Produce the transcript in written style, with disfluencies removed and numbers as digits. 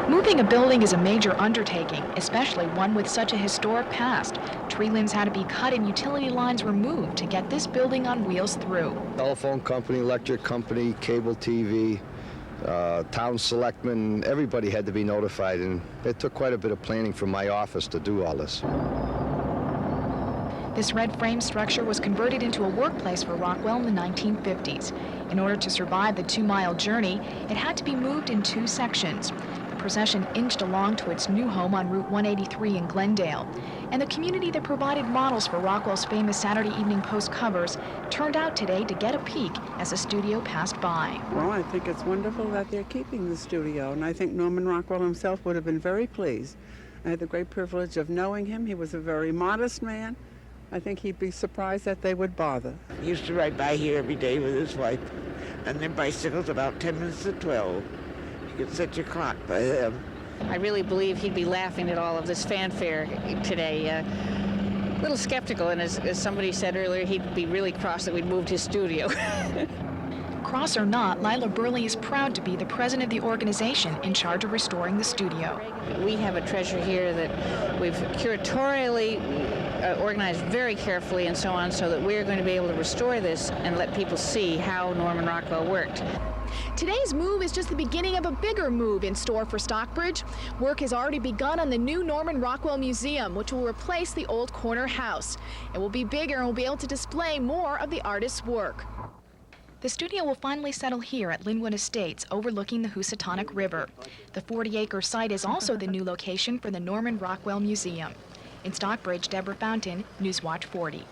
Moving a building is a major undertaking, especially one with such a historic past. Tree limbs had to be cut and utility lines removed to get this building on wheels through. Telephone company, electric company, cable TV, town selectmen, everybody had to be notified, and it took quite a bit of planning from my office to do all this. This red frame structure was converted into a workplace for Rockwell in the 1950s. In order to survive the 2-mile journey, it had to be moved in 2 sections. The procession inched along to its new home on Route 183 in Glendale. And the community that provided models for Rockwell's famous Saturday Evening Post covers turned out today to get a peek as the studio passed by. Well, I think it's wonderful that they're keeping the studio, and I think Norman Rockwell himself would have been very pleased. I had the great privilege of knowing him. He was a very modest man. I think he'd be surprised that they would bother. He used to ride by here every day with his wife, and their bicycles about 10 minutes to 12. You could set your clock by them. I really believe he'd be laughing at all of this fanfare today. A little skeptical, and as somebody said earlier, he'd be really cross that we'd moved his studio. Cross or not, Lila Burley is proud to be the president of the organization in charge of restoring the studio. We have a treasure here that we've curatorially organized very carefully and so on, so that we're going to be able to restore this and let people see how Norman Rockwell worked. Today's move is just the beginning of a bigger move in store for Stockbridge. Work has already begun on the new Norman Rockwell Museum, which will replace the old corner house. It will be bigger and will be able to display more of the artist's work. The studio will finally settle here at Linwood Estates, overlooking the Housatonic River. The 40-acre site is also the new location for the Norman Rockwell Museum. In Stockbridge, Deborah Fountain, Newswatch 40.